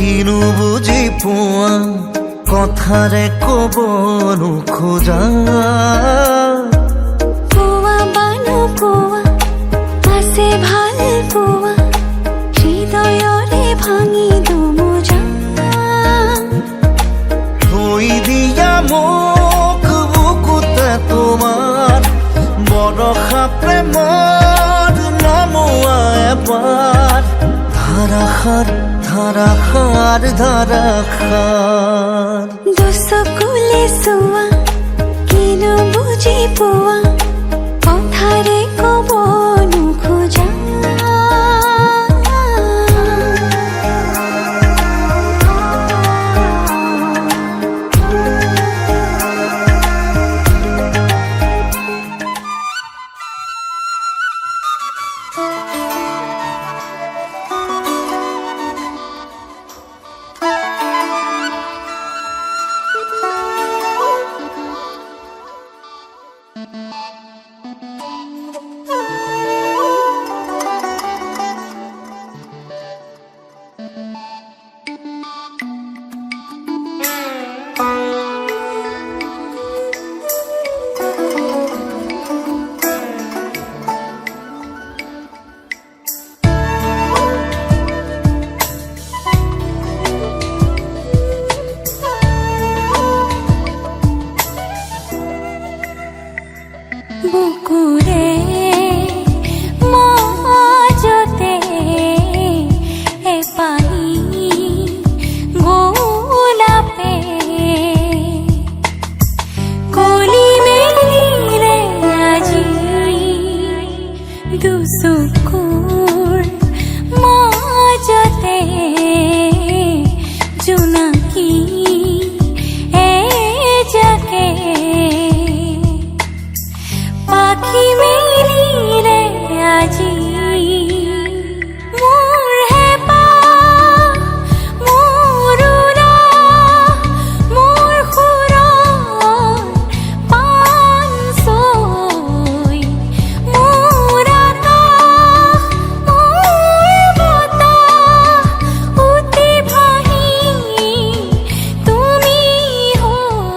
কিনো বুজি পোৱা কথাৰে ক'ব নোখোজা কোৱা বা নোকোৱা আছে ভাল পোৱা হৃদয়ৰে ভাঙি দুমোজা থৈ দিয়া মোক বুকুতে তোমাৰ বৰষা প্ৰেমৰ নমোৱা এবাৰ ধাৰাসাৰ ধাৰাসাৰ ধাৰাসাৰ দুচকুলে চোৱা কিনো বুজি পোৱা কথাৰে ক'ব নোখোজা বুকুৰে মাজতে এপাহি গোলাপে কলি মেলিলে আজি দুচকুৰ মাজতে জোনাকী এজাকে পাখি মেলিলে আজি মোৰ হেঁপাহ মোৰ উলাহ মোৰ সুৰৰ পানচৈ মোৰ আকাশ মোৰ বতাহ উঠি ভাহি তুমি হৈ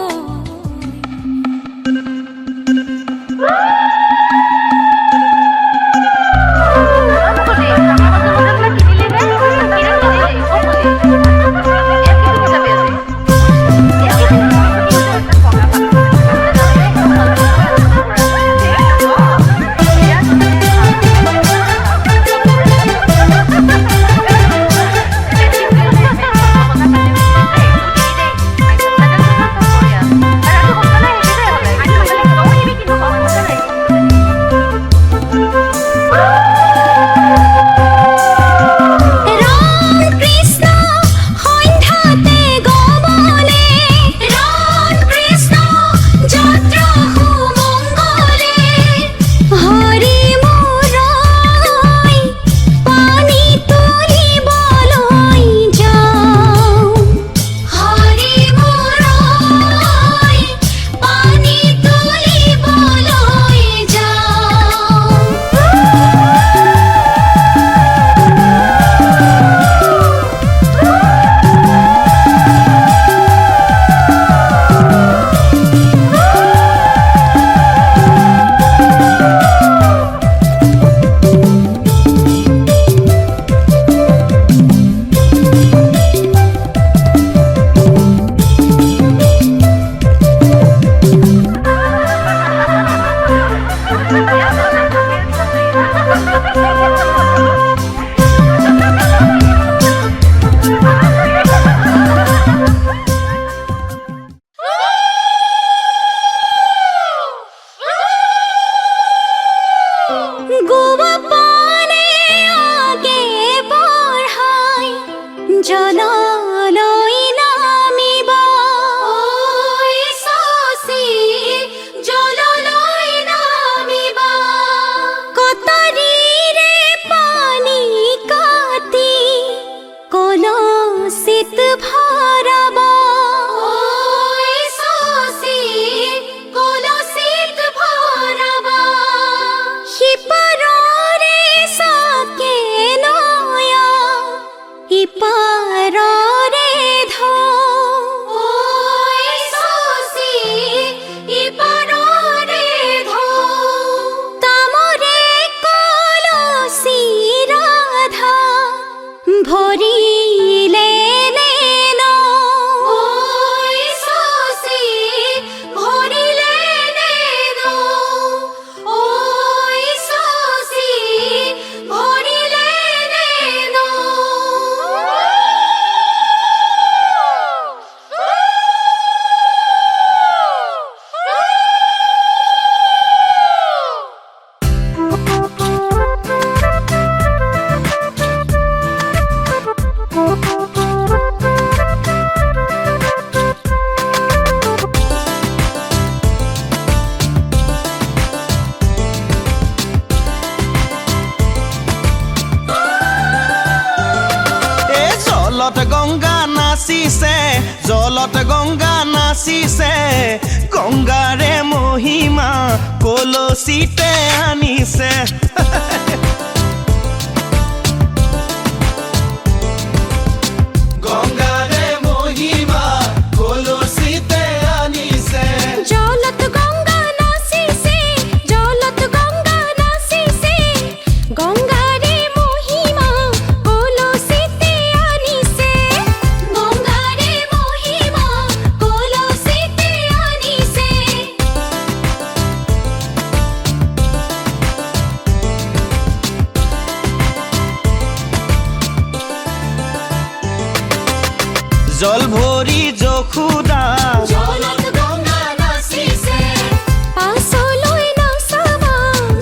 গোৱা পানে আগে বঢ়াই জললৈ নামিব শশী জললৈ নামিব কটাৰীৰে পানী কাটি কলচীত ভৰাব শশী কলচীত ভৰাব সিপাৰৰে চাকে নয়া ইপাৰৰ নাচিছে জলত গংগা নাচিছে গংগাৰে মহিমা কলচিতে আনিছে গংগাৰে মহিমা কলচিতে আনিছে জলত গঙ্গা নাচিছে জলত গঙ্গা নাচিছে গঙ্গাৰে মহিমা কলচিতে আনিছে গঙ্গাৰে মহিমা কলচিতে আনিছে জল ভৰি যশোদা জলত গঙ্গা নাচিছে পাছলৈ নাচাবা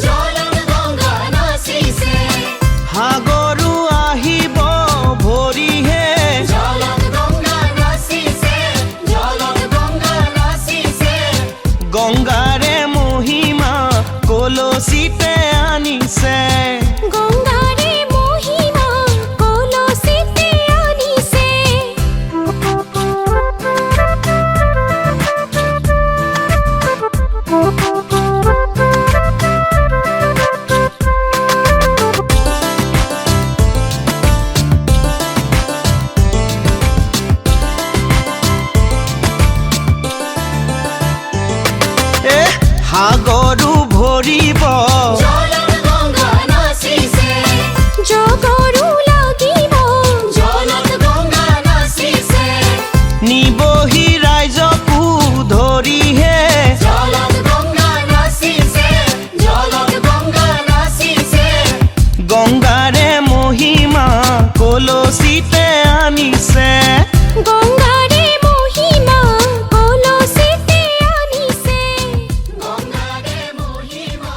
জলত গঙ্গা নাচিছে সাগৰো আহিব ভৰিহে জলত গঙ্গা নাচিছে জলত গঙ্গা নাচিছে গংগাৰে মহিমা কলচিতে আনিছে গঙ্গাৰে মহিমা কলচিতে আনিছে সাগৰো ভৰিব জলত গঙ্গা নাচিছে জগৰু লাগিব জলত গঙ্গা নাচিছে নিবহি ৰাইজকো ধৰিহে জলত গঙ্গা নাচিছে জলত গঙ্গা নাচিছে গংগাৰে মহিমা কলচিতে আনিছে গঙ্গাৰে মহিমা কলচিতে আনিছে গঙ্গাৰে মহিমা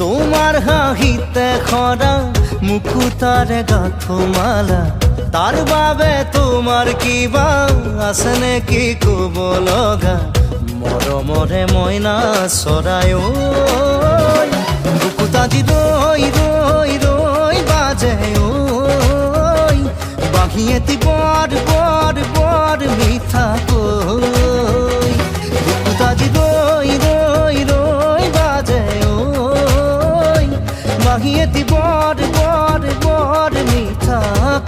তোমাৰ হাঁহিতে খৰা মুকুতাৰে গাঁঠমালা তাৰ বাবে তোমাৰ কিবা আছে নেকি ক'ব লগা মৰমৰে মইনা চৰাই ঐ মুকুতা দি ৰৈ ৰৈ ৰৈ বাজে ঐ বাঁহী এটি বৰ বৰ বৰ মিঠা কৈ মুকুতা দি ৰৈ ৰৈ ৰৈ বাজে ঐ বাঁহী এটি বৰ বৰ বৰ মিঠা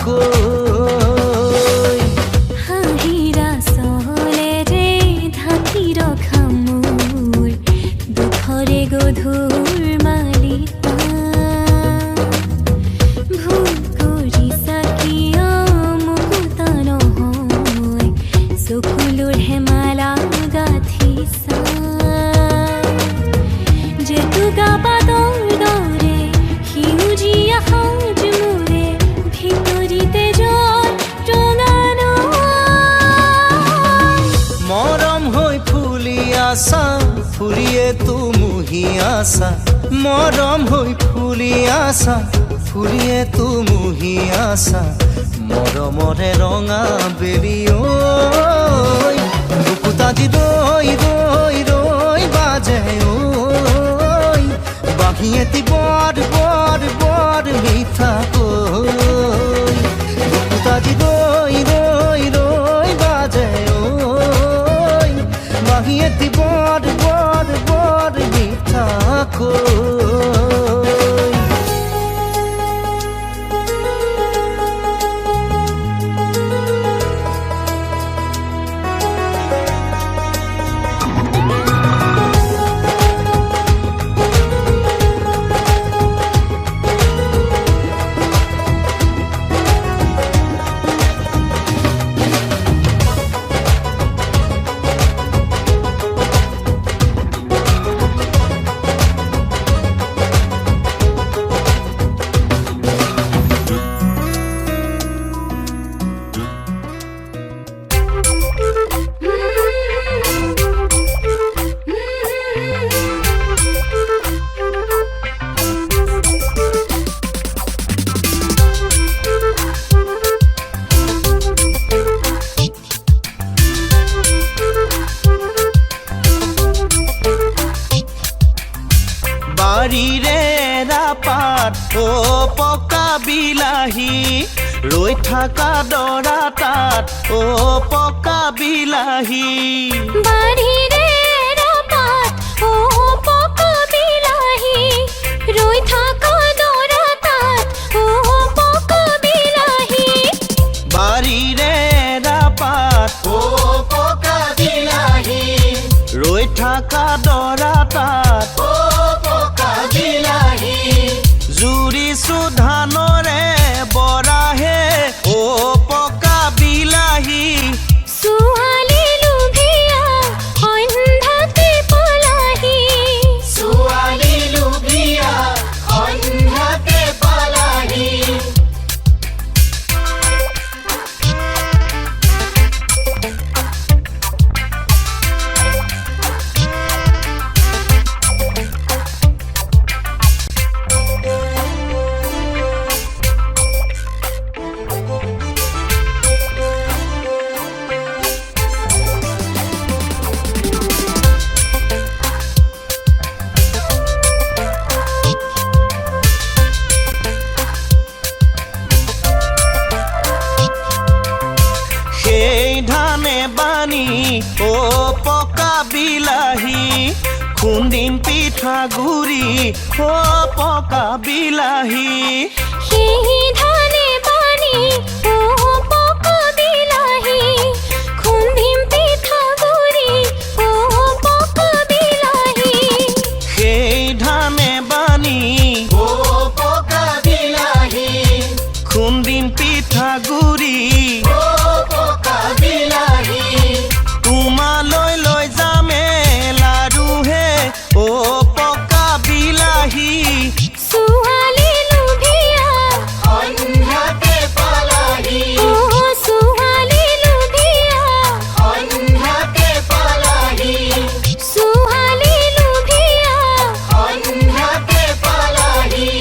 কৈ হাঁহিৰা চলেৰে ঢাকি ৰখা মোৰ দুখৰে গধুৰ মালিকা ভুল কৰিছা কিয় মুকুতা নহয় চকুলোৰ হেমালা গাঁঠিছা জেতুকা পাতৰ দৰে সেউজীয়া সাজ মোৰে ভিতৰিতে জল ৰঙানো মৰম হৈ ফুলি আছা ফুলিয়ে তুমুহি আছা মৰম হৈ ফুলি আছা ফুলিয়ে তুমুহি আছা মৰমৰে ৰঙা বেলি ঐ মুকুতা দি ৰৈ ৰৈ ৰৈ বাজে ঐ বাঁহী এটি বৰ বৰ বৰ মিঠা কৈ মুকুতা দি ৰৈ ৰৈ ৰৈ বাজে ঐ বাঁহী এটি বৰ বৰ বৰ মিঠা কৈ পকা বিলাহী ৰৈ থাকা দৰা তাত পকা বিলাহী বাৰীৰে ৰাপাত পকা বিলাহী ৰৈ থাকা দৰা তাত পকা বিলাহী বাৰীৰে ৰাপাত পকা বিলাহী ৰৈ থাকা দৰা তাত পকা বিলাহী জুৰিছো ধানৰে বৰাহে পকা বিলাহী ছোৱালী লোভিয়া সন্ধ্যাতে পলাহি ছোৱালী লোভিয়া সন্ধ্যাতে পালাহি সেই ধানে বানি পকা বিলাহী খুন্দিম পিঠা গুৰি পকা বিলাহী সেই ধানে বানি পকা বিলাহী খুন্দিম পিঠাগুৰি পকা বিলাহী সেই ধানে বানি পকা বিলাহী খুন্দিম পিঠা গুৰি পকা বিলাহী তোমালৈ লৈ যামে লাৰুহে পকা বিলাহী ছোৱালী লোভিয়া সন্ধ্যাতে পালাহি ছোৱালী লোভিয়া সন্ধ্যাতে পালাহি ছোৱালী লোভিয়া সন্ধ্যাতে পালাহি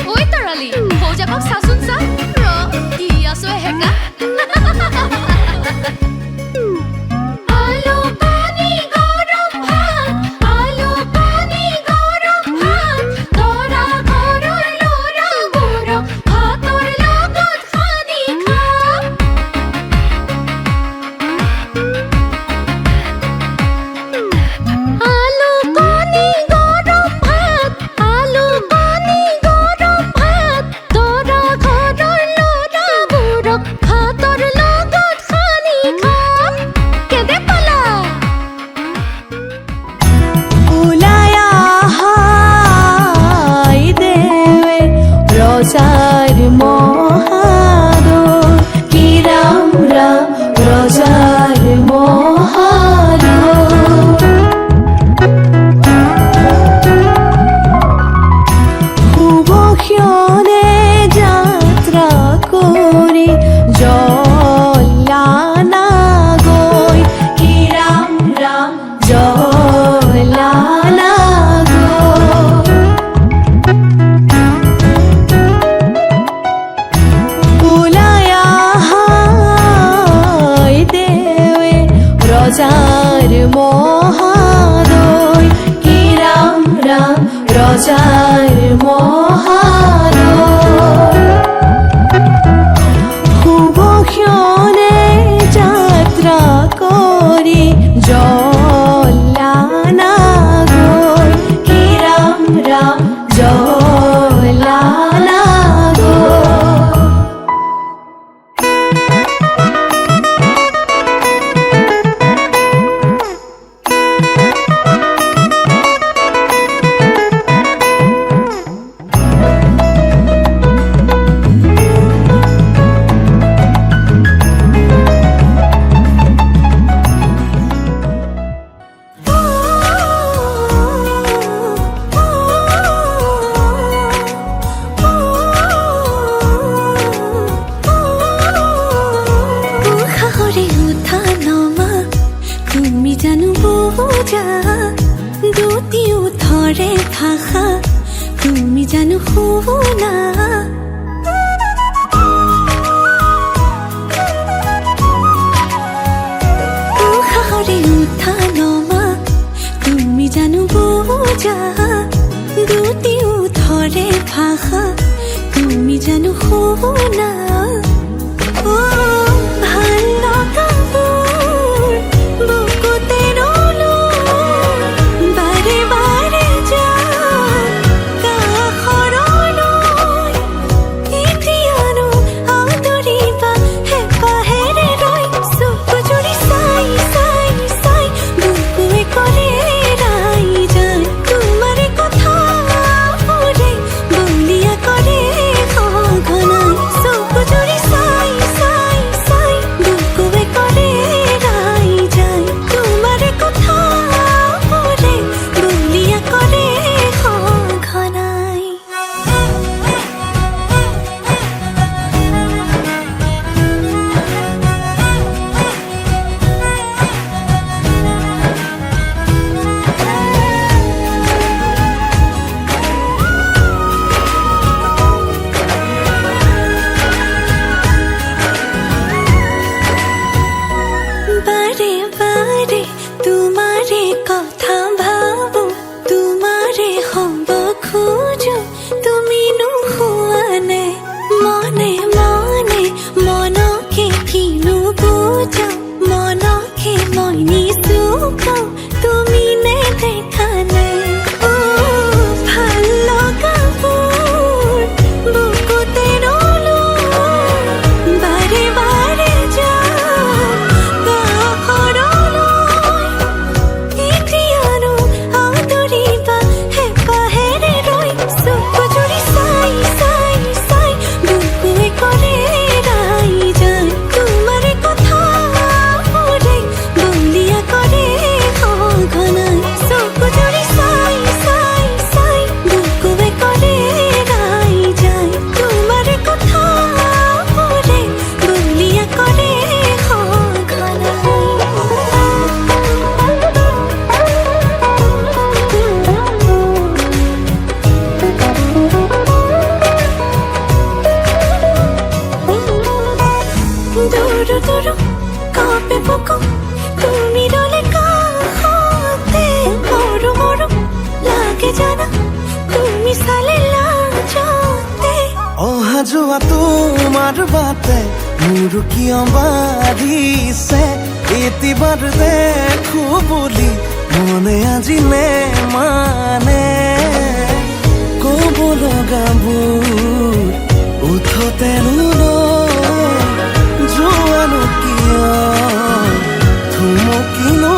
ঐ তৰালি সৌজাকক চাচোন চা দি আছো হেকা আলু পানী গৰম ভাত আলু পানী গৰম ভাত তৰা ঘৰৰ ল'ৰাবোৰক ভাতৰ লগত সানি খাম আলু পানী গৰম ভাত আলু পানী গৰম ভাত তৰা ঘৰৰ ল'ৰাবোৰক ভাতৰ লগত সানি খাম কেদে পালা ওলাই আহাই দেৱে ৰজাৰ মহাদৰ কি ৰাম ৰাম ৰজাৰ মহাদৰ শুভ ক্ষণে যাত্ৰা কৰি জলানা গৈ কি ৰাম ৰাম জলানা গৈ ওলাই আহাই দেৱে ৰজাৰ মহাদয় কি ৰাম ৰাম ৰজাৰ মহাদয় শুভ ক্ষণে যাত্ৰা কৰি জলানা গৈ কি ৰাম ৰাম জলানা গৈ দুটিও ধৰে ভাষা তুমি জানো শুনা উশাহৰে উঠা নমা তুমি জানো বুজা দুটিও ধৰে ভাষা তুমি জানো শুনা ভাল লগাবোৰ বুকুতে ৰলো বাৰে বাৰে যাম কাষৰলৈ এতিয়ানো আদৰিবা হেঁপাহেৰে ৰৈ চকু জুৰি চাই চাই চাই বুকুৱে কৰে ৰাই যায় তোমাৰে কথাবোৰে বলিয়া কৰে সঘনাই চকু জুৰি চাই চাই চাই বুকুৱে কৰে ৰাই যায় তোমাৰে কথাবোৰে বলিয়া কৰে সঘনাই বাৰে বাৰে তোমাৰে কথা ভাবো তোমাৰে হব খোঁজো তুমি নোহোৱা নাই মনে মনে মনকে কিনো বুজাও মনকে মই নিচুকাও তুমি নেদেখা নাই ভাল লগাবোৰ বুকুতে ৰলো বাৰে বাৰে যাম কাষৰলৈ এতিয়ানো আদৰিবা হেঁপাহেৰে ৰৈ চকু জুৰি চাই চাই চাই বুকুৱে কৰে ৰাই যায় তোমাৰে কথাবোৰে বলিয়া কৰে সঘনাই চকু জুৰি চাই চাই চাই বুকুৱে কৰে ৰাই যায় তোমাৰে কথাবোৰে বলিয়া কৰে দূৰ দূৰ কাপে বুকু তুমি ৰলে কাষতে মৰো মৰো লাগে জানা তুমি চালে লাজতে অহা যোৱা তোমাৰ বাটে মোৰ কিয় বাঢ়িছে এতিবাৰ দেখো বুলি মনে আজি মানে ক'ব লগাবোৰ উঠতে যোৱানো কিয় থুমকিনো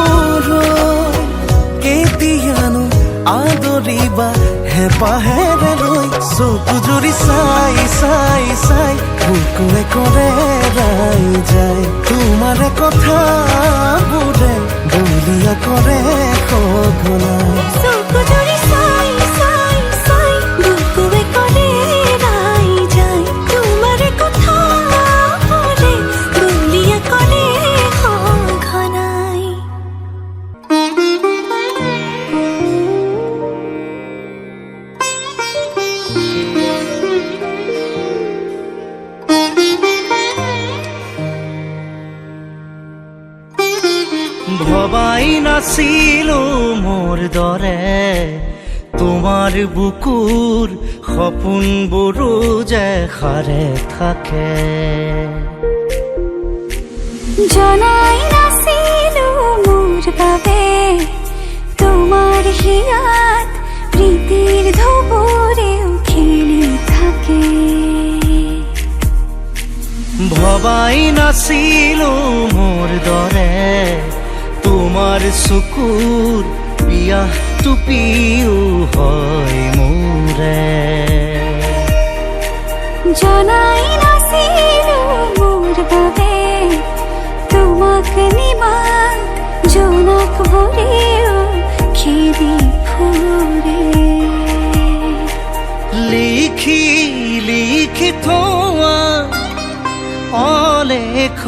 কেতিয়ানো আদৰিবা হেঁপাহেৰে ৰৈ চকু জুৰি চাই চাই চাই বুকুৱে কৰে ৰাই যায় তোমাৰে কথাবোৰে বলিয়া কৰে সঘনাই চকু জুৰি চাই চাই চাই বুকুৱে কৰে ৰাই যায় তোমাৰে কথাবোৰে বলিয়া কৰে সঘনাই ভবাই নাছিলো মোৰ দৰে তোমাৰ বুকুৰ সপোনবোৰো যে সাৰে থাকে জনাই নাছিলো মোৰ বাবে তোমাৰ হিয়াত প্ৰীতিৰ ধবুৰেও খেলি থাকে ভবাই নাছিলো মোৰ দৰে তোমাৰ চকুৰ পিয়াহটো পিও হয় মোৰে জনাই নাছিলো মোৰ বাবে তোমাক নিমাত জোনাক ভৰেও খেদি ফুৰে লিখি লিখি থোৱা অলেখ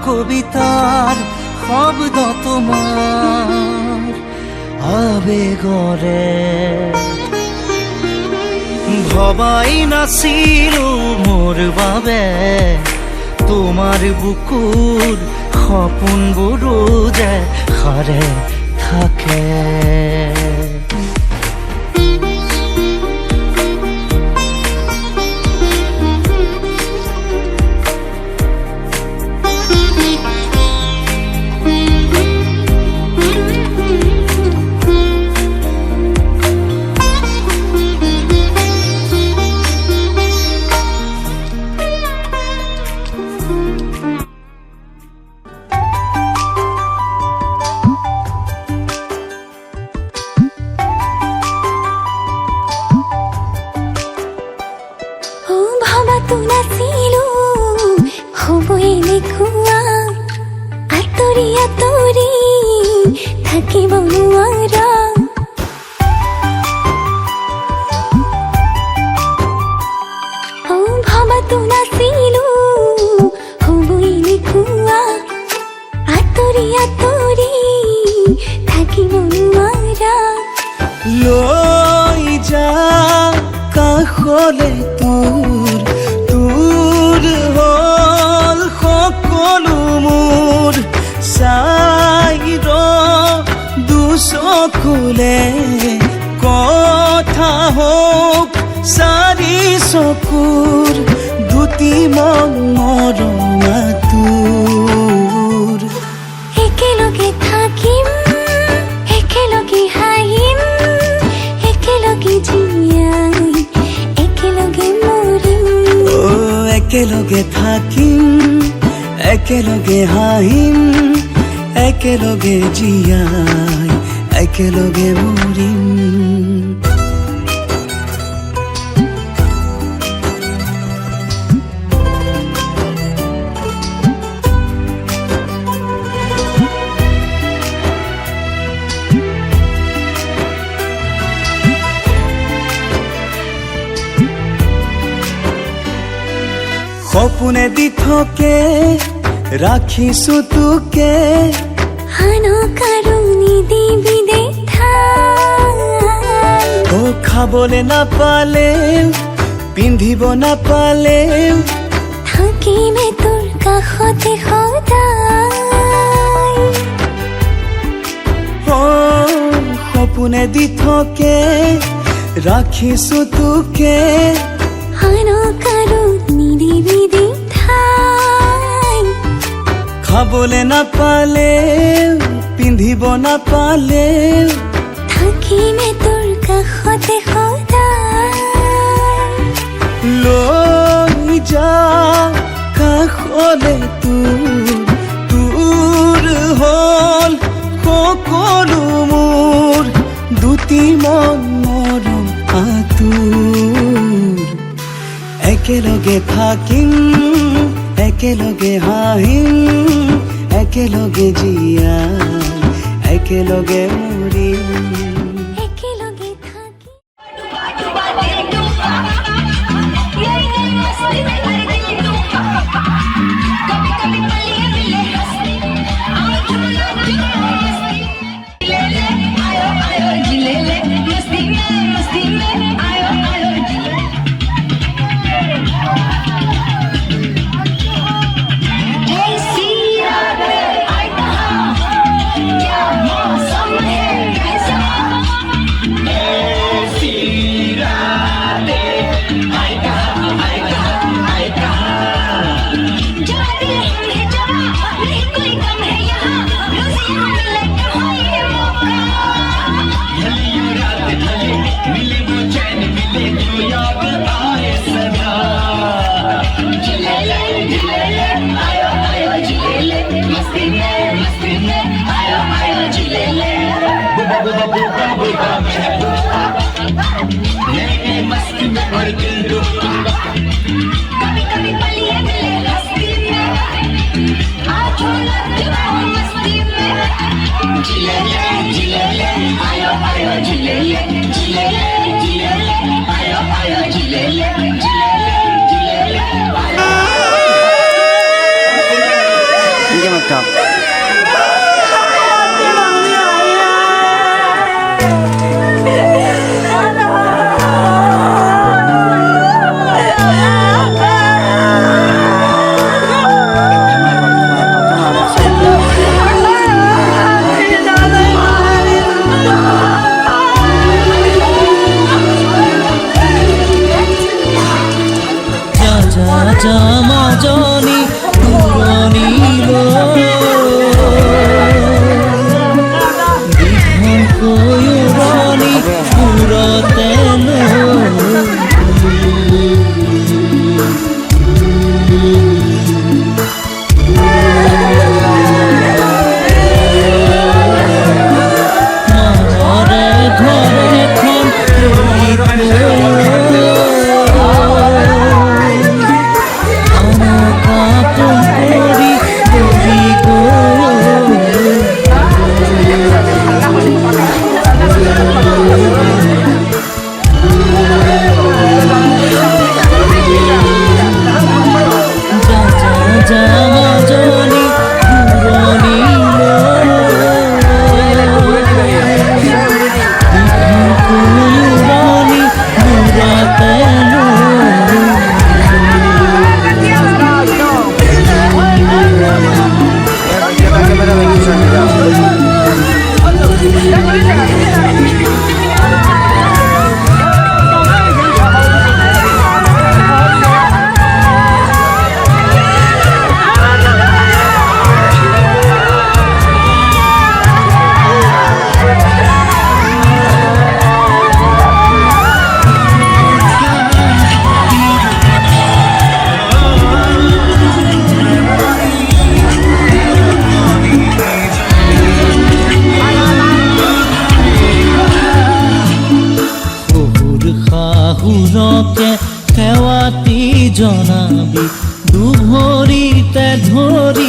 কবিতাৰ শব্দ তোমাৰ আবেগৰে ভবাই নাছিলো মোৰ বাবে তোমাৰ বুকুৰ সপোনবোৰো যে সাৰে থাকে থাকিব নোৱাৰা ভাবাতো নাছিলো হ'বই লিখোৱা আঁতৰি আঁতৰি থাকিব নোৱাৰা লৈ যা কাষলে তোৰ হ'ল সকলো মোৰ চাই দুচকুলে কথা হওক চাৰি চকুৰ দুটি মৰমা তোৰ একেলগে থাকিম একেলগে হাঁহিম একেলগে জীয়াই একেলগে মৰিম একেলগে থাকিম একেলগে হাঁহিম একেলগে জীয়াই একেলগে মৰিম সপোনে দি থকে ৰাখিছো তোকে আনক আৰু নিদিবি দেখা ও খাবলে নাপালেও পিন্ধিব নাপালেও থাকিমে তোৰ কাষতে সদায় ও সপোনে দি থকে ৰাখিছো তোকে আনক আৰু নিদিবি দেখা খাবলে নাপালেও পিন্ধিব নাপালেও থাকিমে তোৰ কাষতে সদায় লৈ যা কাষলে তোৰ হ'ল সকলো মোৰ দুটি মৰম আতুৰ একেলগে থাকিম একেলগে হাঁহিম একেলগে জীয়াই একেলগে মৰিম একেলগে থাকি Hey, see, I যা মাজনী পুৰণিলৈ দীঘলকৈ উৰণি মূৰতে মনৰে ঘৰ এখন শাহুৰকে সেৱাতি জনাবি দুভৰিতে ধৰি